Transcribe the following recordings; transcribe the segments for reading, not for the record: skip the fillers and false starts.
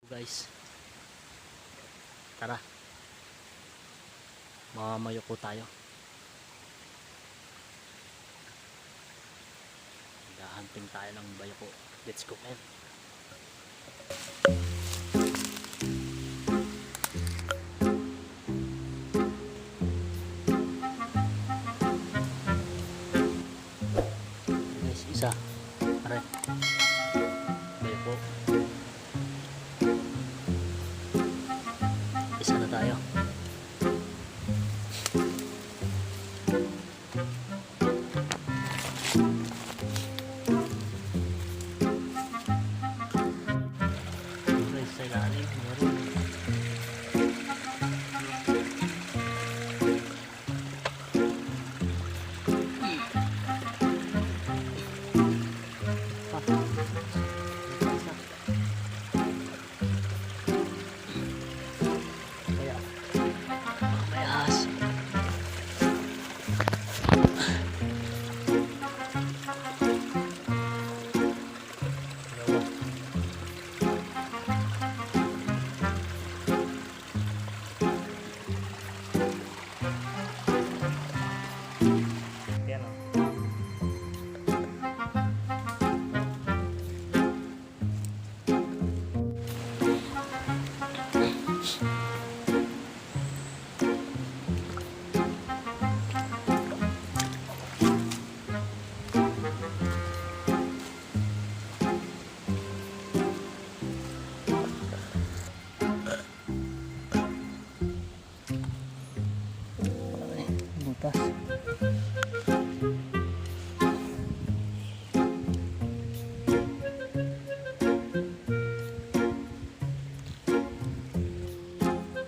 Guys, tara, Mayuko tayo. Hunting tayo ng Bayuko. Let's go, man. Guys, isa. Aray. Bayuko. Isa na tayo.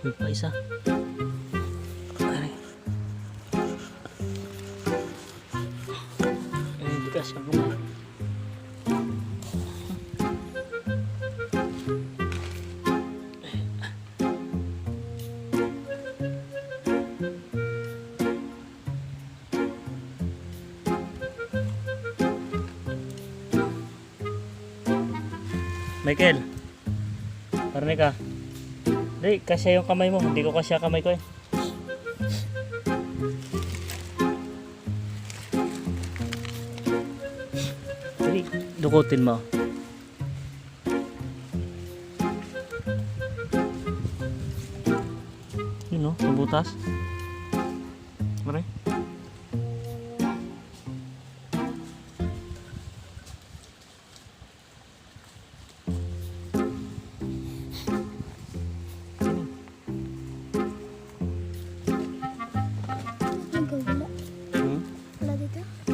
May pa isa. Ay, bigas ang gumay. Michael, parinig ka. Hindi, kasya yung kamay mo. Hindi ko kasya kamay ko eh. Hindi, dukutin mo. Yun o, sa butas. Mare.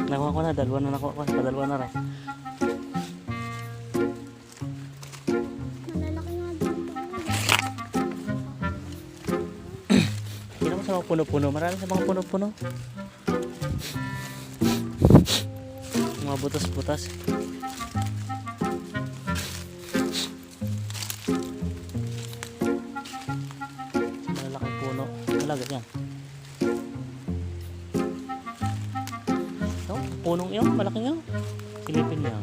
Nakuha ko na, dalawa na nakuha ko. Padalawa na rin. Malalaki nga din. Hindi naman sa mga puno-puno. Marami sa mga puno-puno. Mga butas-butas. Malalaking puno. Talaga yan. Punong yun, malaki yun. Silipin niya.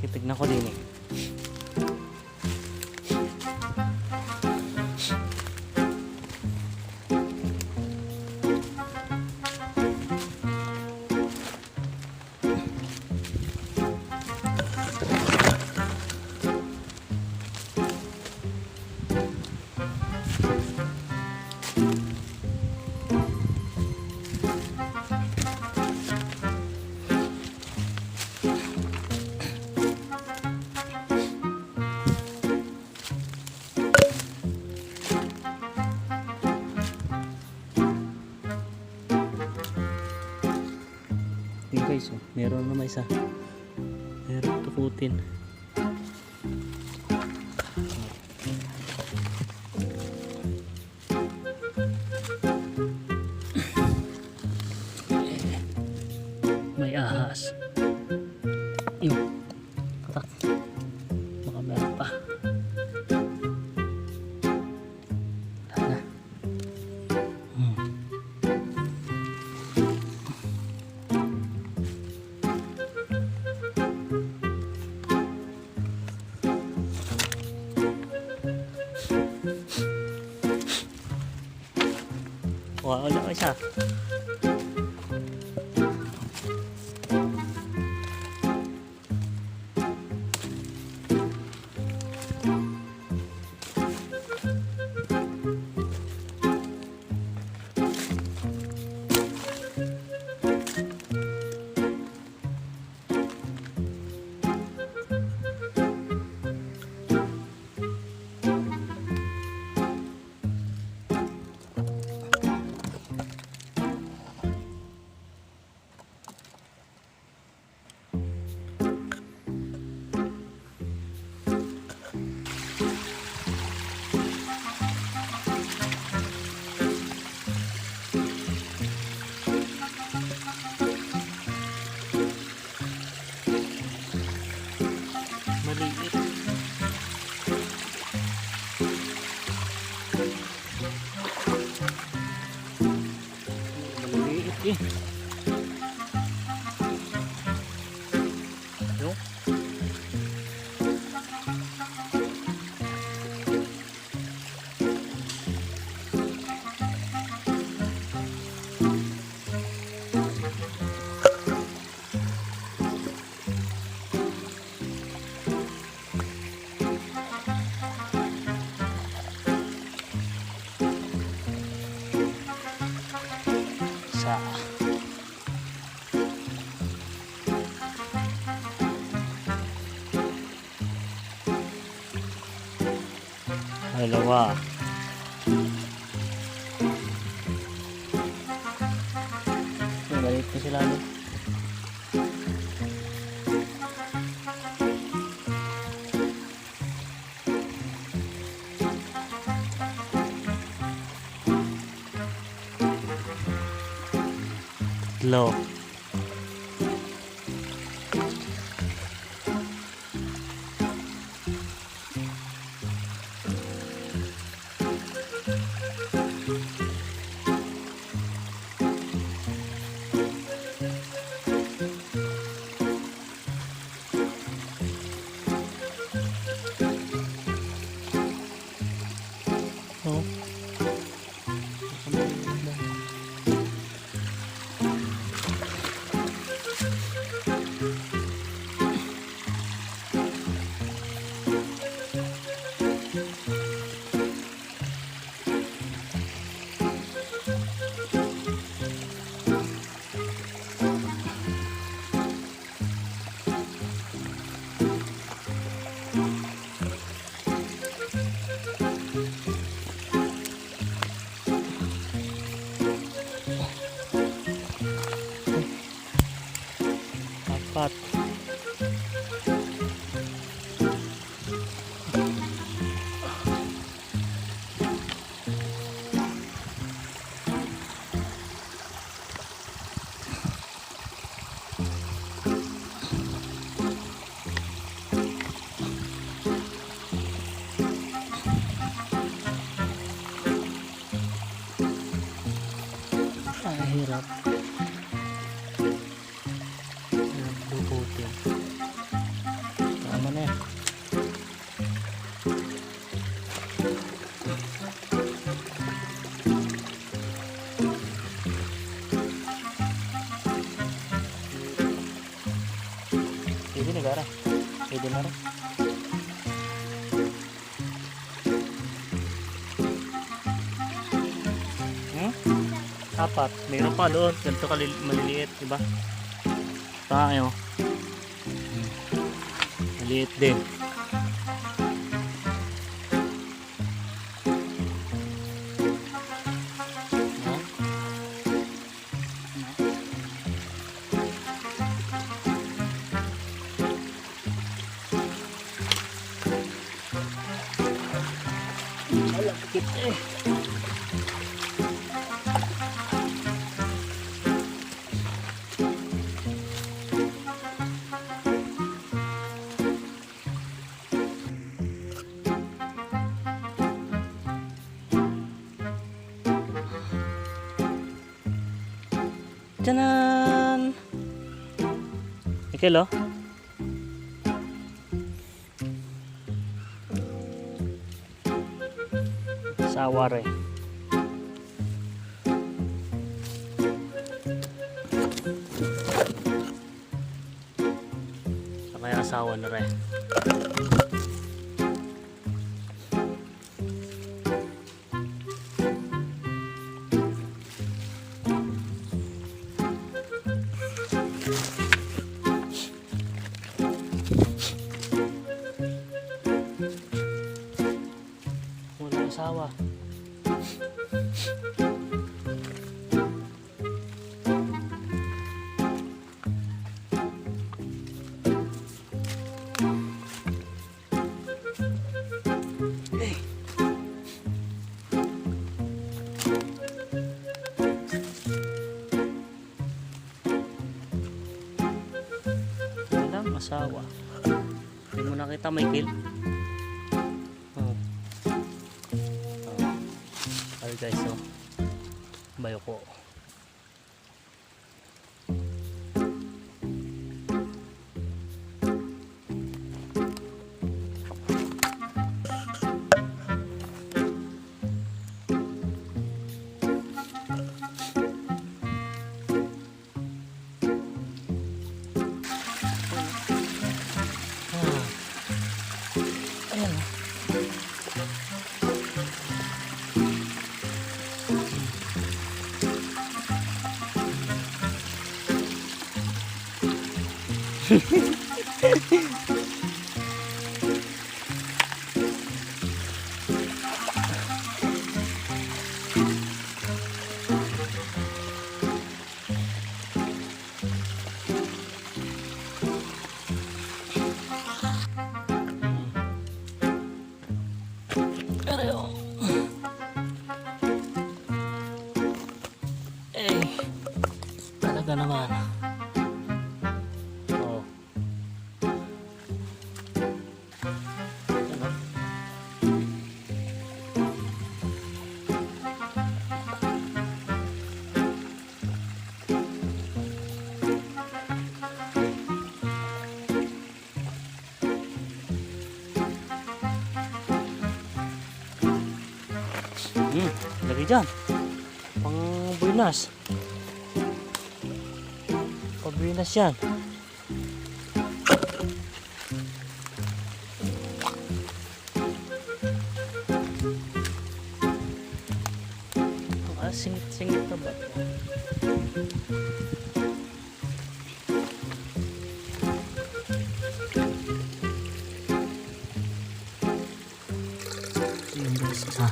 Titignan ko din eh. Guys, oh, meron na may isa. Meron tukutin. May ahas. Yung katak. Baka meron pa. Tara. Kuha ulit ako isa. Maliit. Maliit eh. Yo. Sa dalawa. Galit ko sila no? Low. Oh. Apat. Ay, hirap. Bubutin. Tama na yan. Pwede na gara. Pwede na rin. Apat. Mayroon pa doon. Ganito maliliit, diba? Tayo. Maliit din. Malapit eh. Tanan! Ikilo? Sawar eh. asawa na rin. Wala asawa. Walang asawa. Hindi mo nakita, Michael? Oh. Ay guys, oh. Bayuko. Ayan o. Eh, talaga naman. Oh. Ano? Lagi dyan. Pang buinas. Pang buinas yan. Singit-singit na ba? Ayan guys, isa.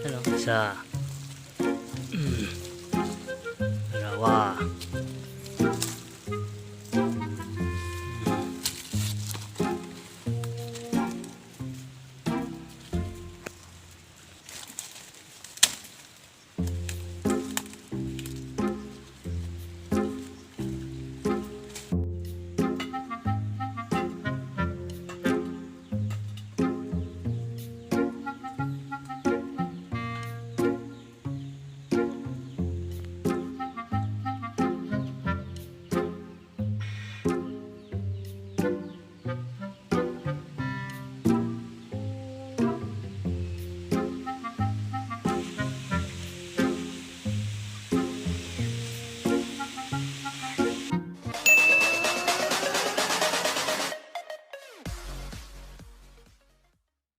Hello. Isa. Dalawa.